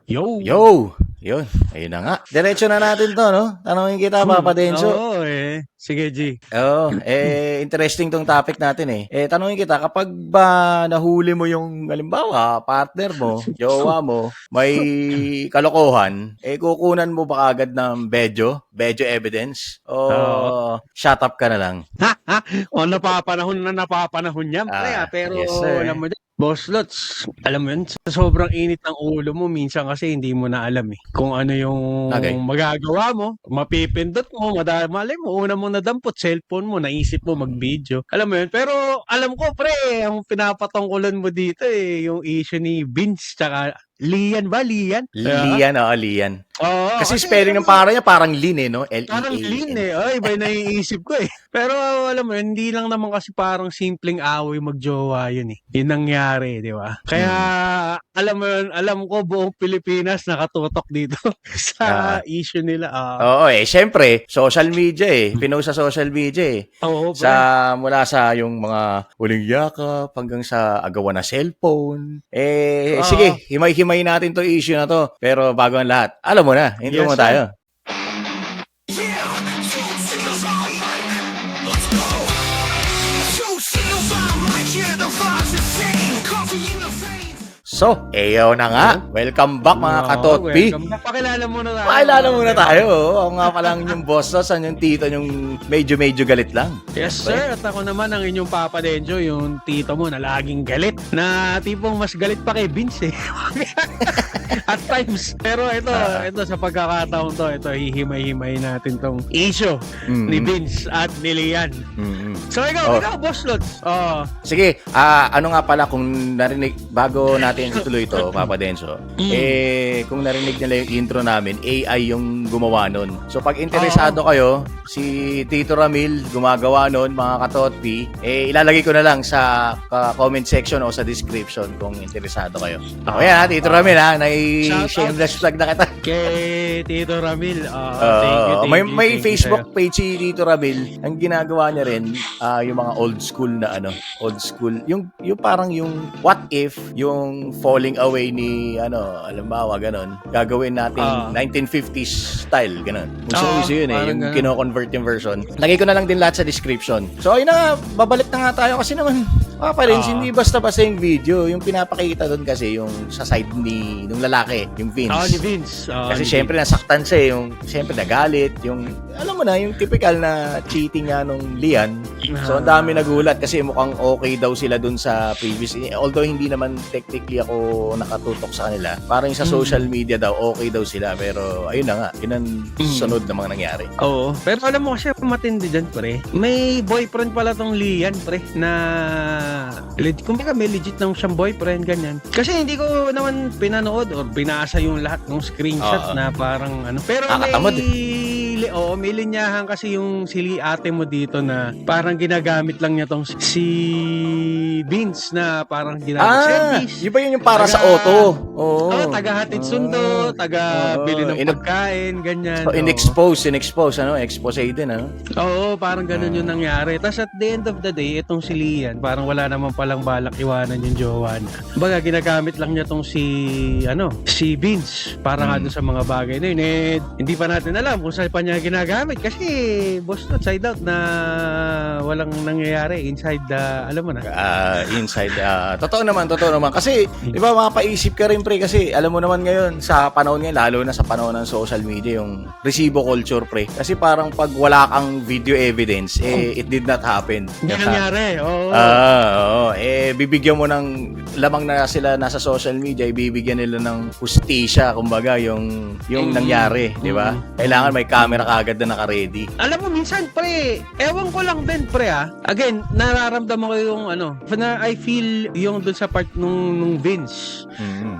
Yo! Yo! Yun. Ayun na nga. Diretso na natin to, no? Tanongin kita, Papa Denso. Oo, Sige, G. Interesting tong topic natin eh. Tanongin kita, kapag ba nahuli mo yung, halimbawa, partner mo, jowa mo, may kalokohan, kukunan mo ba agad ng bedyo evidence? Oo. O shut up ka na lang? Napapanahon yan, pre. Pero Yes, sir. alam mo din, Boss Lots, alam mo yun, sa sobrang init ng ulo mo, minsan kasi hindi mo na alam kung ano yung Okay. magagawa mo, mapipindot mo, malay mo, una mo nadampot, cellphone mo, naisip mo mag-video. Alam mo yun, pero alam ko, pre, ang pinapatungkulan mo dito yung issue ni Vince, tsaka Lian ba? Lian? Lian, Lian. Oo. Kasi spelling ng pangalan niya parang Lin no? Parang L-E-A-N. Lin iba yung naiisip ko Pero alam mo, hindi lang naman kasi parang simpleng away magjowa yun Yun nangyari, di ba? Kaya, alam mo yun, alam ko buong Pilipinas nakatutok dito sa issue nila. Oo syempre, social media Pinost sa social media Oo, Mula sa yung mga huling yakap hanggang sa agawan na cellphone. Sige, himay-himay natin to issue na to. Pero bago ang lahat, alam mo na, intro mo tayo. So, eyo na nga. Welcome back mga katotpi. Pakilala muna tayo. Pakilala muna tayo. Ako nga palang yung boss na sa yung tito yung medyo galit lang. Yes sir, at ako naman ang inyong Papa Denjo, yung tito mo na laging galit. Na tipong mas galit pa kay Vince At times. Pero ito sa pagkakataon ito hihimay-himay natin tong issue ni Vince at ni Lian. So ikaw, Boss Lods. Sige, ano nga pala kung narinig, bago natin ituloy ito, Papa Denso, kung narinig nila yung intro namin, AI yung gumawa nun. So pag interesado kayo, si Tito Ramil gumagawa nun, mga katotpi, ilalagay ko na lang sa comment section o sa description kung interesado kayo. Yan Tito Ramil shameless plug na kita. Kay Tito Ramil. Thank you. May Facebook page si Tito Ramil. Ang ginagawa niya rin, yung mga old school na yung parang yung what if yung falling away ni halimbawa ganon, gagawin natin 1950s style ganon. Uso yun yung kino-convert yung version. Lagay ko na lang din lahat sa description. So ayun na, babalik na nga tayo kasi naman hindi basta-basta yung video. Yung pinapakita doon kasi yung sa side nung lalaki, yung Vince. Ni Vince. Kasi syempre nasaktan siya yung syempre nagalit, yung alam mo na, yung typical na cheating nga nung Lian. So ang dami nagulat kasi mukhang okay daw sila doon sa previous. Although hindi naman technically ako nakatutok sa kanila. Parang sa social media daw okay daw sila, pero ayun na nga, yun ang sunod na mga nangyari. Oo. Pero alam mo kasi matindi dyan, pre. May boyfriend pala tong Lian, pre, na kumbaga may legit nang siyang boyfriend, ganyan. Kasi hindi ko naman pinanood or binasa yung lahat ng screenshot na parang pero may linyahan kasi yung ate mo dito na parang ginagamit lang niya tong si Vince na parang ginamit service. Yun ba yun yung para sa auto? Taga-hatid sundo, taga-bili ng pagkain, ganyan. So, in-expose, expose din, Oo, parang ganun yung nangyari. Tapos at the end of the day, itong si Lian, parang wala naman palang balak iwanan yung jowa na. Baga, ginagamit lang niya tong si Vince para nga doon sa mga bagay na yun. Hindi pa natin alam kung saan pa niya ginagamit kasi boss not side out na walang nangyayari inside alam mo na. Totoo naman kasi di ba mapaisip ka rin pre kasi alam mo naman ngayon sa panahon ngayon, lalo na sa panahon ng social media, yung resibo culture pre, kasi parang pag wala kang video evidence it did not happen. Hindi nangyari. Bibigyan mo ng lamang na sila nasa social media, ibibigyan nila ng hustisya kumbaga yung nangyari, di ba? Kailangan may camera kaagad na naka-ready. Alam mo, minsan, pre, ewan ko lang din, pre, Again, nararamdaman ko yung, na I feel yung dun sa part nung Vince.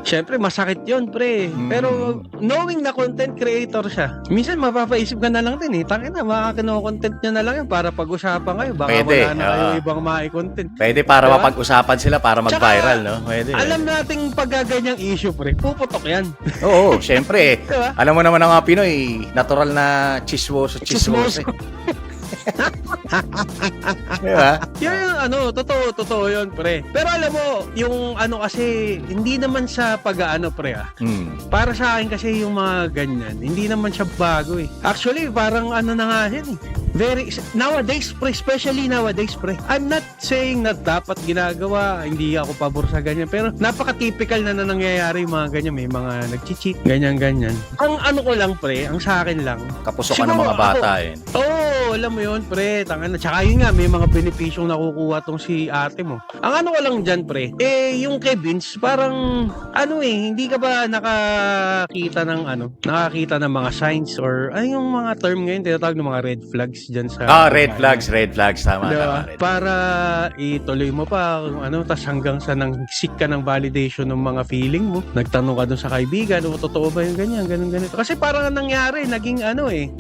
Siyempre, masakit yun, pre. Pero, knowing na content creator siya, minsan mapapaisip ka na lang din, Tangina, makakino-content niya na lang yun para pag-usapan kayo. Baka wala na kayo ibang mai-content. Pwede para mapag-usapan sila, para mag-viral, no? Pwede. Alam nating pagaganyang issue, pre, puputok yan. Oo, siyempre. Diba? Alam mo naman ang mga Pinoy, natural na chismoso. Diba? Yan yung totoo yun, pre. Pero alam mo, yung kasi, hindi naman sa pag-aano, pre, Para sa akin kasi yung mga ganyan, hindi naman siya bago eh. Actually, parang na nga yan eh. Nowadays, pre, especially nowadays, pre. I'm not saying na dapat ginagawa, hindi ako pabor sa ganyan, pero napaka-typical na nangyayari yung mga ganyan. May mga nag-cheat, ganyan. Ang ko lang, pre, ang sa akin lang. Kapusokan ng mga bata eh. Oo, alam mo yun, pre. Tsaka yun nga, may mga benepisyong nakukuha tong si ate mo. Ang ko lang dyan, pre, yung kay Vince, parang, hindi ka ba nakakita ng mga signs or, yung mga term ngayon, tinatawag ng mga red flags dyan sa... red flags, tama, diba? tama. Para ituloy mo pa, tas hanggang sa seek ka ng validation ng mga feeling mo, nagtanong ka dun sa kaibigan, totoo ba yung ganyan, ganito. Kasi parang nangyari, naging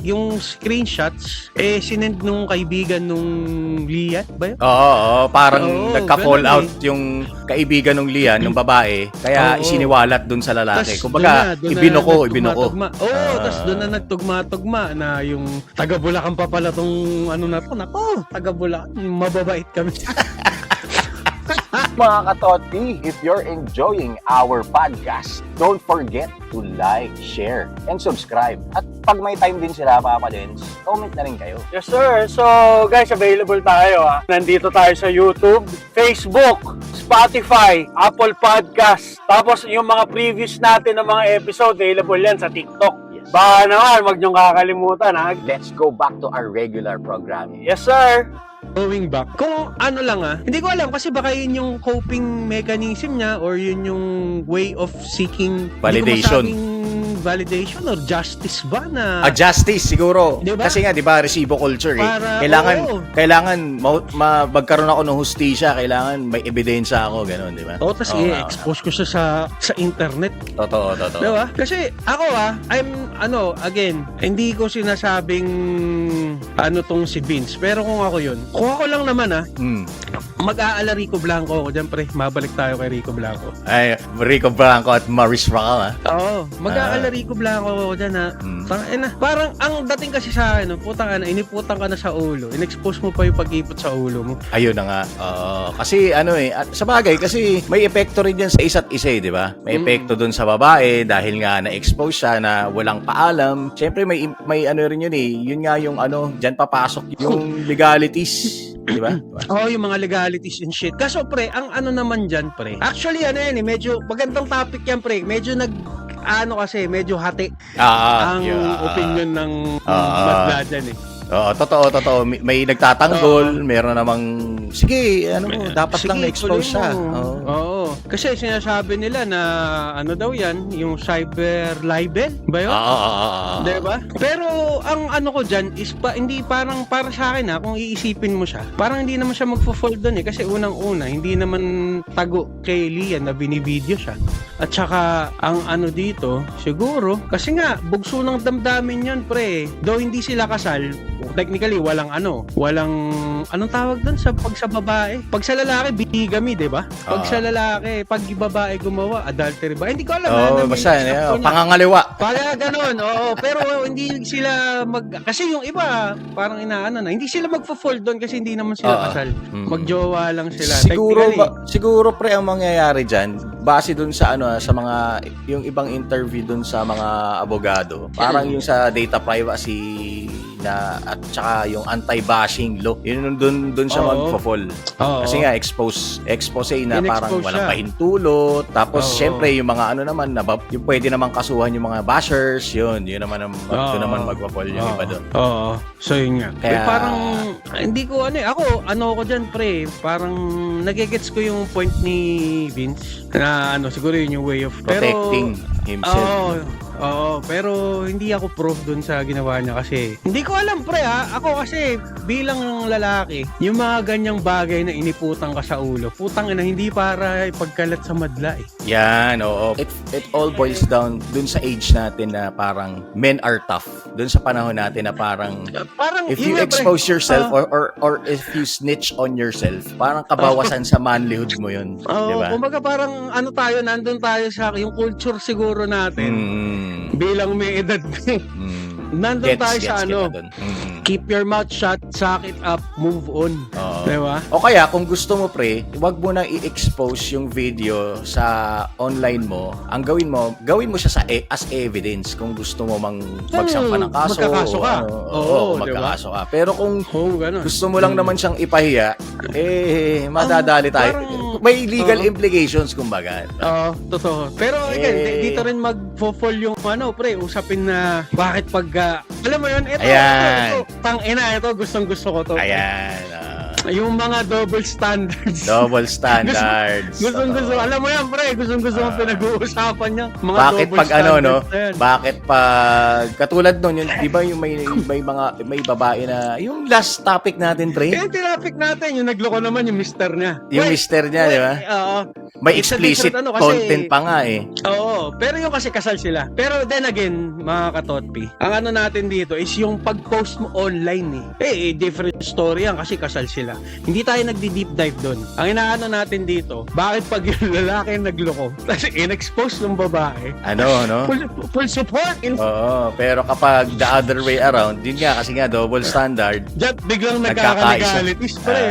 yung screenshots, sinend nung kaibigan nung Lian ba yun? Oo, parang nagka-fall out eh. yung kaibigan ng Lian, ng babae, kaya isiniwalat dun sa lalaki. Tas, Kumbaga, ibinoko. Tas doon na nagtugma-tugma na yung taga Bulacan pa pala tong nako, taga Bulacan, mababait kami. Mga katoti, if you're enjoying our podcast, don't forget to like, share, and subscribe. At pag may time din sila, Papa Dens, comment na rin kayo. Yes, sir. So, guys, available tayo. Nandito tayo sa YouTube, Facebook, Spotify, Apple Podcast. Tapos, yung mga previous natin ng mga episode, available yan sa TikTok. Yes. Baka naman, wag niyong kakalimutan, ha? Let's go back to our regular programming. Yes, sir. Going back, kung lang hindi ko alam kasi baka yun yung coping mechanism niya or yun yung way of seeking Validation. Validation or justice ba na Justice siguro. Diba? Kasi nga 'di ba, resibo culture eh. Para, Kailangan magkaroon ako ng hustisya, kailangan may ebidensya ako, ganoon, 'di ba? tapos i-expose ko siya sa internet. Totoo. Diba? Kasi ako I'm again, hindi ko sinasabing tong si Vince, pero kung ako lang naman mag-aala Rico Blanco ako dyan, pre. Mabalik tayo kay Rico Blanco. Ay, Rico Blanco at Maris Racal, Oo, mag-aala Rico Blanco ako dyan, parang ang dating kasi sa akin, iniputan ka na sa ulo. In-expose mo pa yung pag-ipot sa ulo mo. Ayun na nga. Kasi sa bagay, kasi may epekto rin yan sa isa't isa, di ba? May epekto dun sa babae dahil nga na-expose siya na walang paalam. Siyempre may rin yun eh. Yun nga yung dyan papasok yung legalities. Di ba? Yung mga legalities and shit. Kaso, pre, ang naman dyan, pre. Actually, medyo magandang topic yan, pre. Medyo medyo hati ang opinion ng madla dyan eh. Oo, totoo. May nagtatanggol, meron namang, sige, dapat lang na-expose siya. Oo. Kasi sinasabi nila na, daw yan, yung cyber libel, ba yun? Diba? Pero, ang ko dyan is, hindi parang, para sa akin kung iisipin mo siya, parang hindi naman siya magpo-fold doon eh. Kasi unang-una, hindi naman tago kay Lian na binibideo siya. At saka, ang dito, siguro, kasi nga, bugso ng damdamin yun, pre. Though hindi sila kasal, technically, walang anong tawag doon sa babae? Pag sa lalaki, bigamy, di ba? Pag sa lalaki, pag babae gumawa, adultery ba? Hindi ko alam. Basta, pangangaliwa. Kaya ganun, pero hindi sila kasi yung iba, parang hindi sila magfo-fold doon kasi hindi naman sila kasal. Magjowa lang sila. Siguro pre, ang mangyayari dyan, base doon sa mga, yung ibang interview doon sa mga abogado, parang yung sa data privacy at saka yung anti-bashing law, yun doon siya magpo-fall. Kasi nga expose na parang walang pahintulot, tapos syempre yung mga naman yung pwede naman kasuhan yung mga bashers, yun naman naman magpo-fall yung iba doon. So yun nga. Kaya parang hindi ko ako ako diyan, pre, parang nagegets ko yung point ni Vince na siguro yun yung way of protecting himself. Pero hindi ako proof dun sa ginawa niya kasi hindi ko alam, pre, ako kasi bilang lalaki, yung mga ganyang bagay na iniputan ka sa ulo, putang ina, hindi para ipagkalat sa madla eh. Yan, oo. It all boils down dun sa age natin na parang men are tough. Dun sa panahon natin na parang if you expose yourself or if you snitch on yourself, parang kabawasan sa manlyhood mo yun. Diba? Kumbaga parang nandun tayo sa yung culture siguro natin. Bilang may edad nandun tayo sa keep your mouth shut, suck it up, move on. Oo. Diba? O kaya, kung gusto mo, pre, wag mo nang i-expose yung video sa online mo. Ang gawin mo siya as evidence kung gusto mo magsampa ng kaso. Magkakaso ka. Oo, magkakaso ka. Pero kung Ganun. gusto mo lang naman siyang ipahiya, madadali tayo. Parang- May legal implications, kumbaga. Oo, totoo. Pero again, Eh. dito rin mag-fall yung pre, usapin na bakit alam mo yun, ito, Ayan. ito, gustong-gusto ko to. Ayan. Yung mga double standards. Double standards. Gustong-gusto, Totoo. alam mo yan, pre, gustong-gusto mong pinag-uusapan niya. Mga Bakit double pag standards na yan. bakit pag katulad nun yun, 'di ba yung may babae na yung last topic natin, pre? Yung tinapik natin, yung nagloko naman yung mister niya. Yung mister niya, di ba? Oo. May It's a explicit different kasi- content pa nga eh. Oo, pero yung kasi kasal sila. Pero then again, mga katotpi, ang ano natin dito is yung pag-post mo online different story yan kasi kasal sila. Hindi tayo nagdi-deep dive doon. Ang inaano natin dito, bakit pag yung lalaki nagloko, kasi in-expose ng babae, Ano? full support. Oo, pero kapag the other way around, yun nga kasi nga double standard. Diyan, biglang Nagkakaisa. nagkakaligalit. Is pre,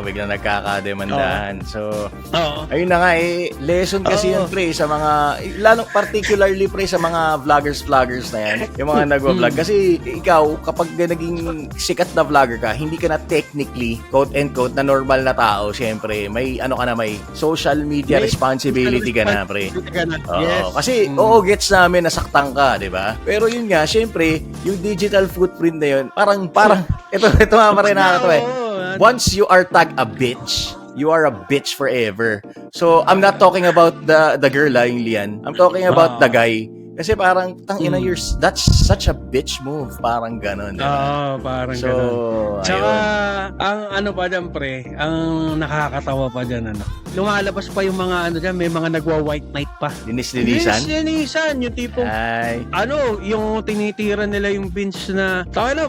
Biglang nagkakademandahan. So, Oo. ayun na nga lesson kasi Oo. yun, pre, sa mga, lalong particularly, pre, sa mga vloggers na yan, yung mga nagwa-vlog. Kasi ikaw, kapag naging sikat na vlogger ka, hindi ka na technically, quote-unquote, na normal na tao, syempre, may social media May responsibility ka na, pre. Oo, Yes. kasi, gets namin, nasaktan ka, di ba? Pero yun nga, syempre, yung digital footprint na yun, parang, ito nga pa rin nakakatawa eh. Once you are tagged a bitch, you are a bitch forever. So, I'm not talking about the girl, yung Lian. I'm talking about the guy. Kasi parang, tangina, that's such a bitch move. Parang ganon. Diba? Parang So, ganun. Tsaka, ayun. ang ano pa dyan, pre, ang nakakatawa pa dyan, lumalabas pa yung mga dyan, may mga nagwa-white knight pa. Linis-linisan? Linisan, yung tipong, Ay. yung tinitira nila yung Vince na,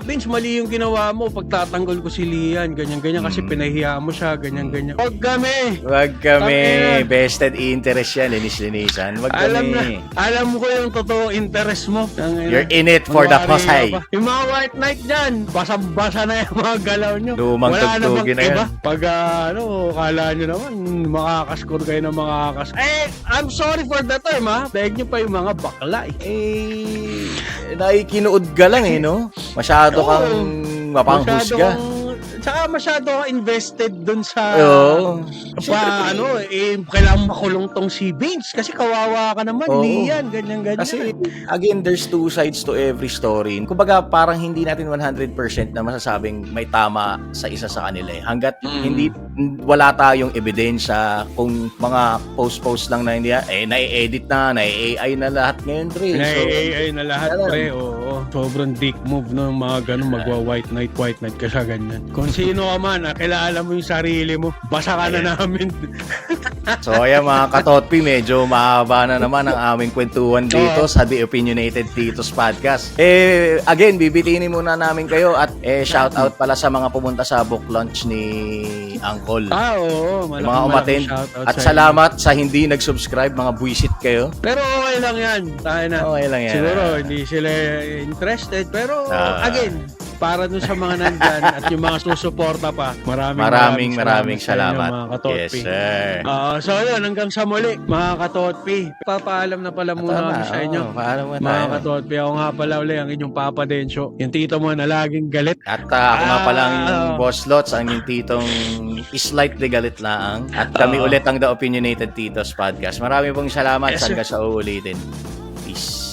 Vince, mali yung ginawa mo, pagtatanggol ko si Lian, ganyan-ganyan, kasi pinahiya mo siya, ganyan-ganyan. Huwag kami! Wag kami. Tangina. Vested interest yan, linis-linisan. Wag kami. Alam ko yung totoo interest mo. You're in it for the Manwari Pasay. ka pa. Yung mga white knight dyan, basang-basa na yung mga galaw nyo. Lumang Wala na tugtugin bang na iba? yan. Pag kala nyo naman, makakascore kayo ng makakascore. I'm sorry for the term, Dahil nyo pa yung mga bakla, Naikinood ka lang no? Masyado Oo. kang mapanghusga. Tsaka masyado ka invested dun sa... Oo. Kailangan makulong tong si Vince kasi kawawa ka naman, Oo. Lian, ganyan-ganyan. Kasi, again, there's two sides to every story. Kumbaga, parang hindi natin 100% na masasabing may tama sa isa sa kanila Hanggat wala tayong ebidensya kung mga post-post lang na hindi, na-edit na, na-AI na lahat ngayon, pre. Na-AI na lahat, Ganun. pre. Oo. Sobrang dick move no, mga ganun, magwa-white knight ka siya, ganyan. Kung sino ka man, kilala mo yung sarili mo, basa ka na namin. So, ayan mga katotpi, medyo mahaba na naman ang aming kwentuhan dito sa The Opinionated Titos Podcast. Again, bibitinin muna namin kayo at shout out pala sa mga pumunta sa book launch ni Uncle. Oo. Yung mga umattend. shoutout At sa salamat sa hindi nag-subscribe, mga buwisit kayo. Pero okay lang yan. Tayo na. Okay lang yan. Siguro, hindi sila interested. Pero, again, para dun sa mga nandyan at yung mga susuporta pa, maraming salamat. sa inyo, mga katotpi. Yes, sir. So yun, hanggang sa muli, mga katotpi. Papaalam na pala muna kami sa inyo. Paalam mo Mga tayo. katotpi, ako nga pala uli ang inyong Papa Densyo. Yung tito mo na laging galit. At ako nga pala yung Boss Lots, ang yung titong slightly galit lang. At kami ulit ang The Opinionated Titos Podcast. Marami pong salamat. Yes, sir. Hanggang sa uulitin. Peace.